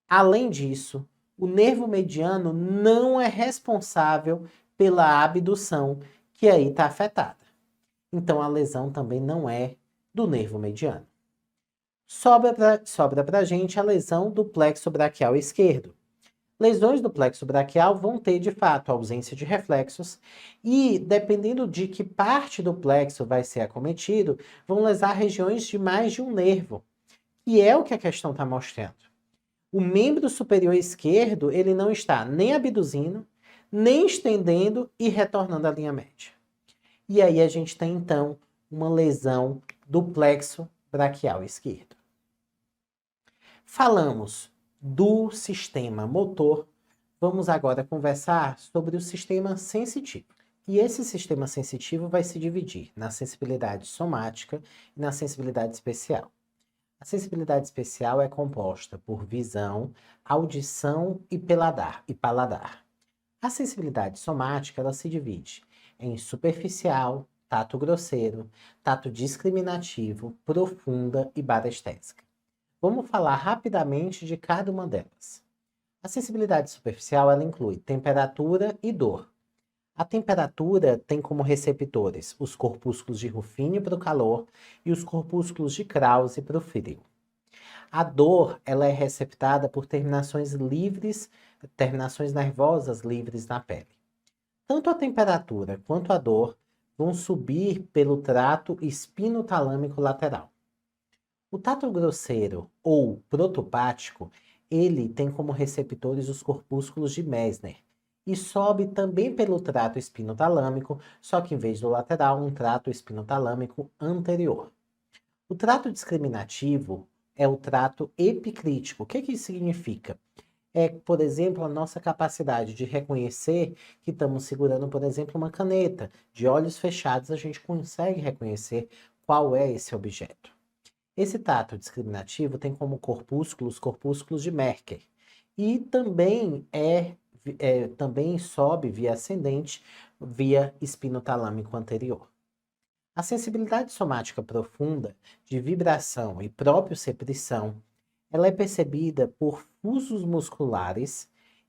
Além disso, o nervo mediano não é responsável pela abdução, que aí está afetada. Então, a lesão também não é do nervo mediano. Sobra para a gente a lesão do plexo braquial esquerdo. Lesões do plexo braquial vão ter, de fato, ausência de reflexos e, dependendo de que parte do plexo vai ser acometido, vão lesar regiões de mais de um nervo, que é o que a questão está mostrando. O membro superior esquerdo, ele não está nem abduzindo, nem estendendo e retornando à linha média. E aí a gente tem, então, uma lesão do plexo braquial esquerdo. Falamos do sistema motor, vamos agora conversar sobre o sistema sensitivo. E esse sistema sensitivo vai se dividir na sensibilidade somática e na sensibilidade especial. A sensibilidade especial é composta por visão, audição e paladar. A sensibilidade somática ela se divide em superficial, tato grosseiro, tato discriminativo, profunda e barestésica. Vamos falar rapidamente de cada uma delas. A sensibilidade superficial ela inclui temperatura e dor. A temperatura tem como receptores os corpúsculos de Ruffini para o calor e os corpúsculos de Krause para o frio. A dor ela é receptada por terminações nervosas livres na pele. Tanto a temperatura quanto a dor vão subir pelo trato espinotalâmico lateral. O tato grosseiro ou protopático, ele tem como receptores os corpúsculos de Meissner e sobe também pelo trato espinotalâmico, só que em vez do lateral, um trato espinotalâmico anterior. O trato discriminativo é o trato epicrítico. O que isso significa? É, por exemplo, a nossa capacidade de reconhecer que estamos segurando, por exemplo, uma caneta. De olhos fechados, a gente consegue reconhecer qual é esse objeto. Esse tato discriminativo tem como corpúsculos de Merker. E também também sobe via ascendente, via espinotalâmico anterior. A sensibilidade somática profunda, de vibração e propriocepção, ela é percebida por fusos musculares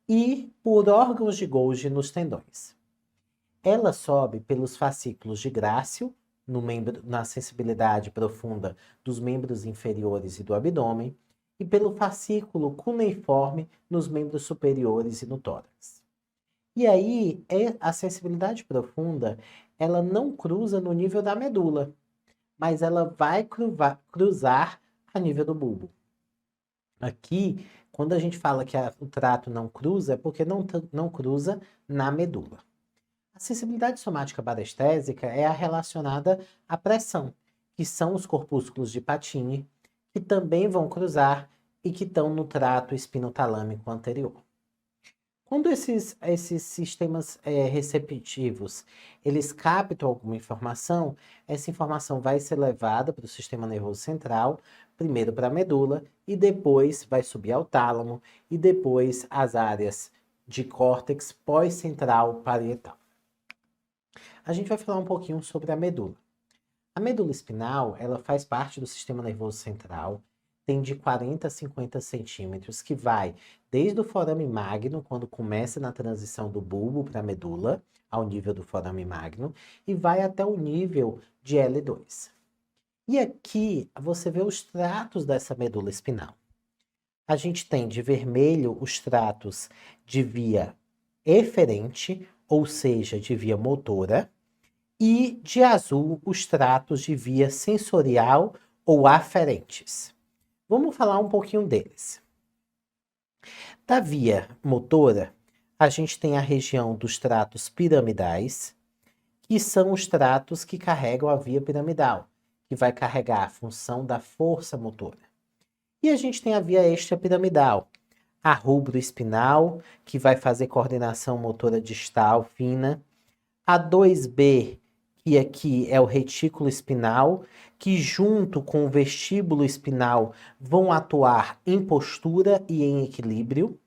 e por órgãos de Golgi nos tendões. Ela sobe pelos fascículos de Grácil, na sensibilidade profunda dos membros inferiores e do abdômen, e pelo fascículo cuneiforme nos membros superiores e no tórax. E aí, a sensibilidade profunda, ela não cruza no nível da medula, mas ela vai cruzar a nível do bulbo. Aqui, quando a gente fala que o trato não cruza, é porque não cruza na medula. A sensibilidade somática barestésica é a relacionada à pressão, que são os corpúsculos de Pacini, que também vão cruzar e que estão no trato espinotalâmico anterior. Quando esses sistemas receptivos, eles captam alguma informação, essa informação vai ser levada para o sistema nervoso central, primeiro para a medula, e depois vai subir ao tálamo, e depois às áreas de córtex pós-central parietal. A gente vai falar um pouquinho sobre a medula. A medula espinal, ela faz parte do sistema nervoso central, tem de 40 a 50 centímetros, que vai desde o forame magno, quando começa na transição do bulbo para a medula, ao nível do forame magno, e vai até o nível de L2. E aqui você vê os tratos dessa medula espinal. A gente tem de vermelho os tratos de via eferente, ou seja, de via motora, e de azul os tratos de via sensorial ou aferentes. Vamos falar um pouquinho deles. Da via motora, a gente tem a região dos tratos piramidais, que são os tratos que carregam a via piramidal, que vai carregar a função da força motora. E a gente tem a via extrapiramidal, a rubroespinal, que vai fazer coordenação motora distal fina, a 2B, que aqui é o retículo espinal, que junto com o vestíbulo espinal vão atuar em postura e em equilíbrio,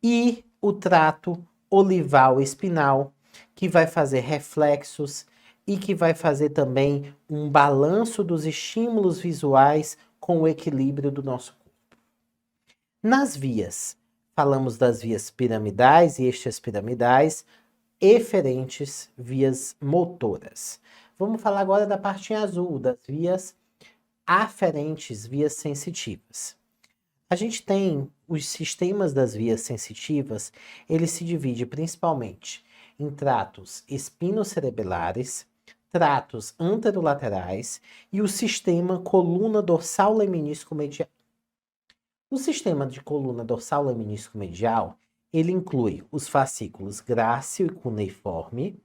e o trato olival espinal, que vai fazer reflexos e que vai fazer também um balanço dos estímulos visuais com o equilíbrio do nosso corpo. Nas vias, falamos das vias piramidais e extrapiramidais, eferentes, vias motoras. Vamos falar agora da parte em azul, das vias aferentes, vias sensitivas. A gente tem os sistemas das vias sensitivas, ele se divide principalmente em tratos espinocerebelares, tratos anterolaterais e o sistema coluna dorsal leminísco medial. O sistema de coluna dorsal leminísco medial, ele inclui os fascículos grácil e cuneiforme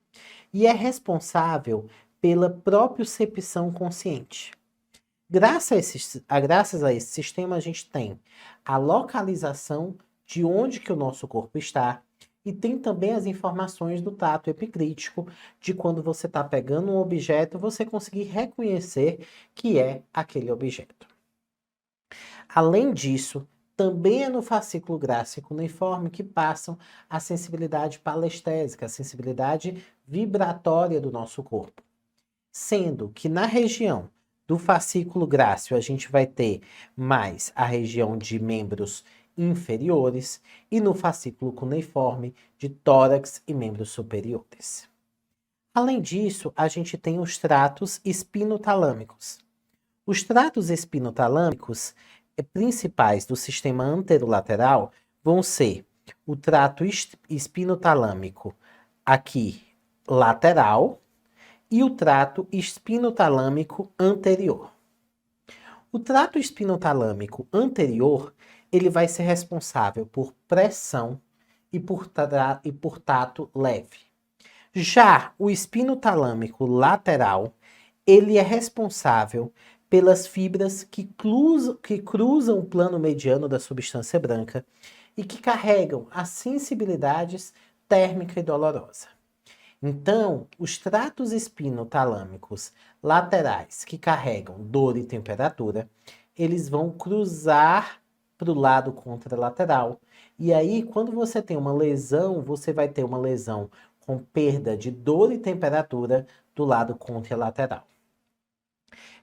e é responsável pela propriocepção consciente. Graças a esse sistema, a gente tem a localização de onde que o nosso corpo está e tem também as informações do tato epicrítico, de quando você está pegando um objeto, você conseguir reconhecer que é aquele objeto. Além disso, também é no fascículo grácil e cuneiforme que passam a sensibilidade palestésica, a sensibilidade vibratória do nosso corpo. Sendo que na região do fascículo grácil a gente vai ter mais a região de membros inferiores e no fascículo cuneiforme de tórax e membros superiores. Além disso, a gente tem os tratos espinotalâmicos. Os tratos espinotalâmicos principais do sistema anterolateral vão ser o trato espinotalâmico aqui lateral e o trato espinotalâmico anterior. O trato espinotalâmico anterior, ele vai ser responsável por pressão e por tato leve. Já o espinotalâmico lateral, ele é responsável pelas fibras que cruzam o plano mediano da substância branca e que carregam as sensibilidades térmica e dolorosa. Então, os tratos espinotalâmicos laterais que carregam dor e temperatura, eles vão cruzar para o lado contralateral. E aí, quando você tem uma lesão, você vai ter uma lesão com perda de dor e temperatura do lado contralateral.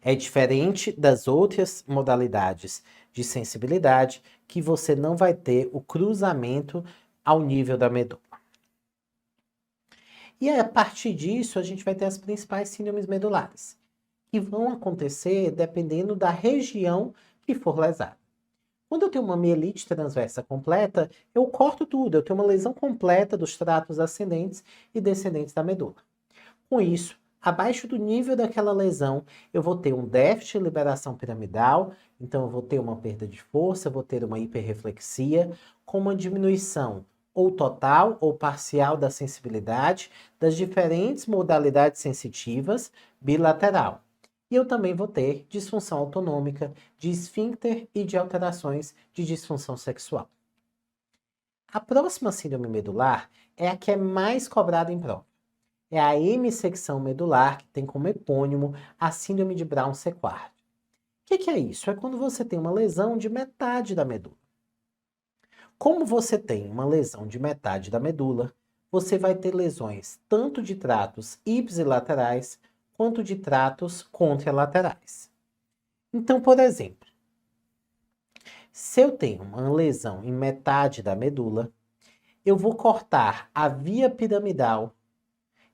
É diferente das outras modalidades de sensibilidade, que você não vai ter o cruzamento ao nível da medula. E a partir disso, a gente vai ter as principais síndromes medulares, que vão acontecer dependendo da região que for lesada. Quando eu tenho uma mielite transversa completa, eu corto tudo, eu tenho uma lesão completa dos tratos ascendentes e descendentes da medula. Com isso, abaixo do nível daquela lesão, eu vou ter um déficit de liberação piramidal, então eu vou ter uma perda de força, eu vou ter uma hiperreflexia, com uma diminuição ou total ou parcial da sensibilidade das diferentes modalidades sensitivas bilateral. E eu também vou ter disfunção autonômica de esfíncter e de alterações de disfunção sexual. A próxima síndrome medular é a que é mais cobrada em prova. É a hemissecção medular, que tem como epônimo a síndrome de Brown-Séquard. O que é isso? É quando você tem uma lesão de metade da medula. Como você tem uma lesão de metade da medula, você vai ter lesões tanto de tratos ipsilaterais quanto de tratos contralaterais. Então, por exemplo, se eu tenho uma lesão em metade da medula, eu vou cortar a via piramidal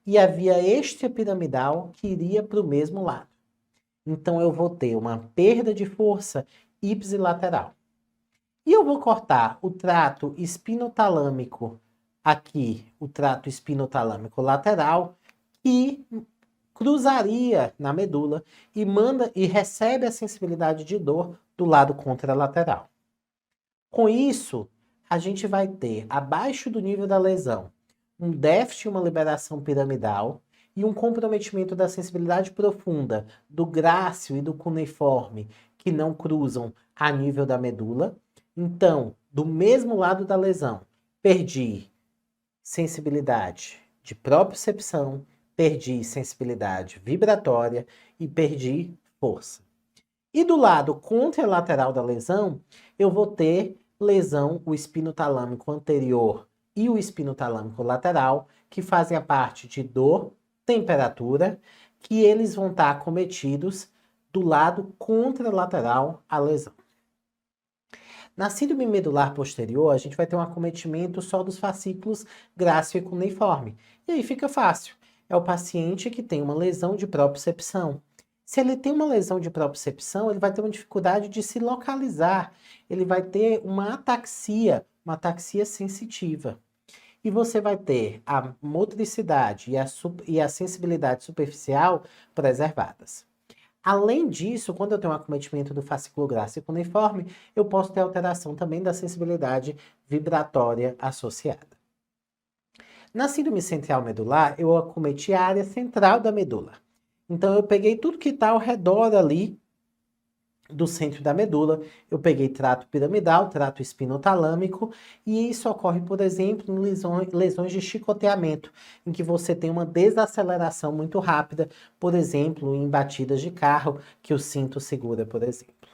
e a via extrapiramidal que iria para o mesmo lado. Então, eu vou ter uma perda de força ipsilateral. E eu vou cortar o trato espinotalâmico aqui, o trato espinotalâmico lateral, que cruzaria na medula e recebe a sensibilidade de dor do lado contralateral. Com isso, a gente vai ter, abaixo do nível da lesão, um déficit e uma liberação piramidal e um comprometimento da sensibilidade profunda do grácil e do cuneiforme, que não cruzam a nível da medula. Então, do mesmo lado da lesão, perdi sensibilidade de propriocepção, perdi sensibilidade vibratória e perdi força. E do lado contralateral da lesão, eu vou ter lesão, o espinotalâmico anterior e o espinotalâmico lateral, que fazem a parte de dor, temperatura, que eles vão estar acometidos do lado contralateral à lesão. Na síndrome medular posterior, a gente vai ter um acometimento só dos fascículos grácil e cuneiforme. E aí fica fácil. É o paciente que tem uma lesão de propriocepção. Se ele tem uma lesão de propriocepção, ele vai ter uma dificuldade de se localizar. Ele vai ter uma ataxia sensitiva. E você vai ter a motricidade e a sensibilidade superficial preservadas. Além disso, quando eu tenho um acometimento do fascículo grácil cuneiforme, eu posso ter alteração também da sensibilidade vibratória associada. Na síndrome central medular, eu acometi a área central da medula. Então, eu peguei tudo que está ao redor ali do centro da medula, eu peguei trato piramidal, trato espinotalâmico, e isso ocorre, por exemplo, em lesões de chicoteamento, em que você tem uma desaceleração muito rápida, por exemplo, em batidas de carro, que o cinto segura, por exemplo.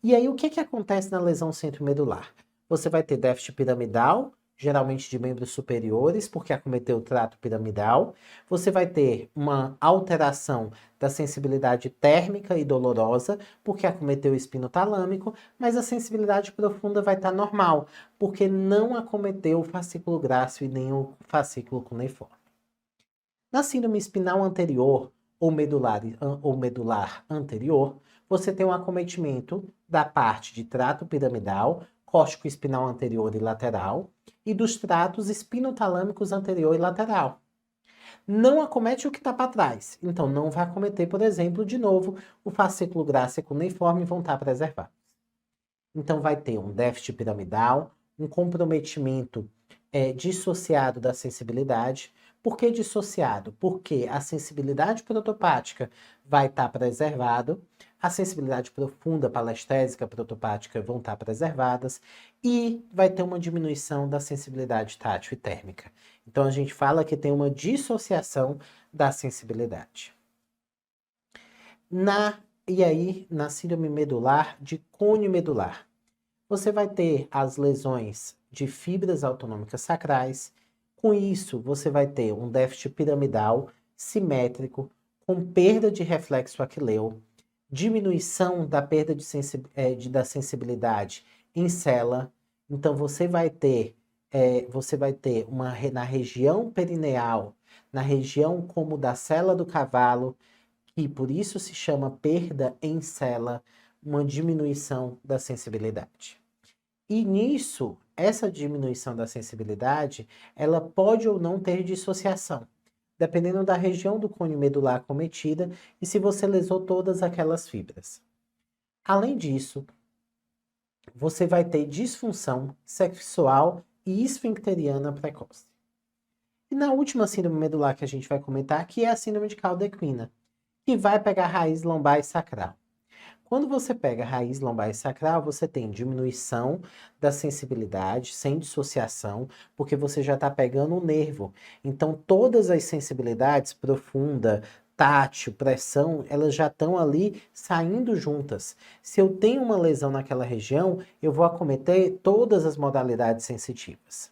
E aí, o que acontece na lesão centromedular? Você vai ter déficit piramidal, geralmente de membros superiores, porque acometeu o trato piramidal. Você vai ter uma alteração da sensibilidade térmica e dolorosa, porque acometeu o espino talâmico, mas a sensibilidade profunda vai estar normal, porque não acometeu o fascículo grácil e nem o fascículo cuneiforme. Na síndrome espinal anterior ou medular anterior, você tem um acometimento da parte de trato piramidal, córtico espinal anterior e lateral, e dos tratos espinotalâmicos anterior e lateral. Não acomete o que está para trás, então não vai acometer, por exemplo, de novo, o fascículo grácil e cuneiforme vão estar preservados. Então vai ter um déficit piramidal, um comprometimento dissociado da sensibilidade. Por que dissociado? Porque a sensibilidade protopática vai estar preservada, a sensibilidade profunda palestésica protopática vão estar preservadas e vai ter uma diminuição da sensibilidade tátil e térmica. Então a gente fala que tem uma dissociação da sensibilidade. E aí, na síndrome medular de cone medular, você vai ter as lesões de fibras autonômicas sacrais. Com isso, você vai ter um déficit piramidal simétrico, com perda de reflexo aquileu, diminuição da perda da sensibilidade em cela. Então, você vai ter na região perineal, na região como da sela do cavalo, e por isso se chama perda em cela, uma diminuição da sensibilidade. E nisso, essa diminuição da sensibilidade, ela pode ou não ter dissociação, dependendo da região do cone medular acometida e se você lesou todas aquelas fibras. Além disso, você vai ter disfunção sexual e esfincteriana precoce. E na última síndrome medular que a gente vai comentar, que é a síndrome de cauda equina, que vai pegar a raiz lombar e sacral. Quando você pega a raiz lombar e sacral, você tem diminuição da sensibilidade, sem dissociação, porque você já está pegando o nervo. Então, todas as sensibilidades, profunda, tátil, pressão, elas já estão ali saindo juntas. Se eu tenho uma lesão naquela região, eu vou acometer todas as modalidades sensitivas.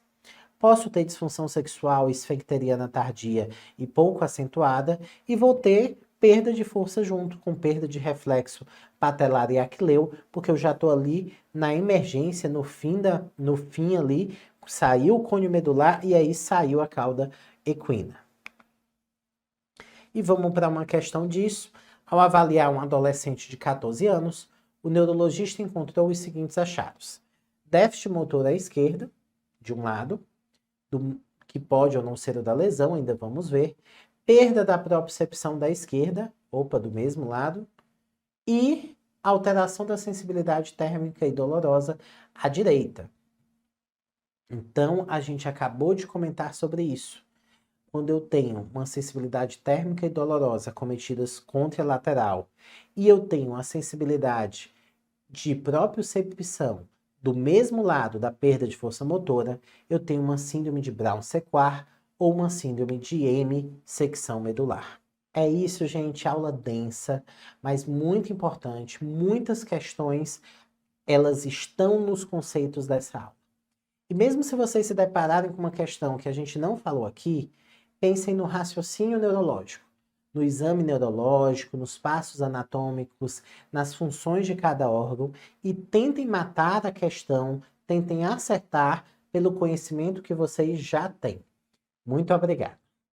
Posso ter disfunção sexual esfincteriana tardia e pouco acentuada, e vou ter perda de força junto com perda de reflexo patelar e aquileu, porque eu já estou ali na emergência, no fim ali, saiu o cônio medular e aí saiu a cauda equina. E vamos para uma questão disso. Ao avaliar um adolescente de 14 anos, o neurologista encontrou os seguintes achados: déficit motor à esquerda, de um lado, que pode ou não ser o da lesão, ainda vamos ver, perda da propriocepção da esquerda, do mesmo lado, e alteração da sensibilidade térmica e dolorosa à direita. Então, a gente acabou de comentar sobre isso. Quando eu tenho uma sensibilidade térmica e dolorosa cometidas contralateral e eu tenho a sensibilidade de propriocepção do mesmo lado da perda de força motora, eu tenho uma síndrome de Brown-Séquard ou uma síndrome de hemissecção medular. É isso, gente, aula densa, mas muito importante. Muitas questões, elas estão nos conceitos dessa aula. E mesmo se vocês se depararem com uma questão que a gente não falou aqui, pensem no raciocínio neurológico. no exame neurológico, nos passos anatômicos, nas funções de cada órgão e tentem matar a questão, tentem acertar pelo conhecimento que vocês já têm. Muito obrigado.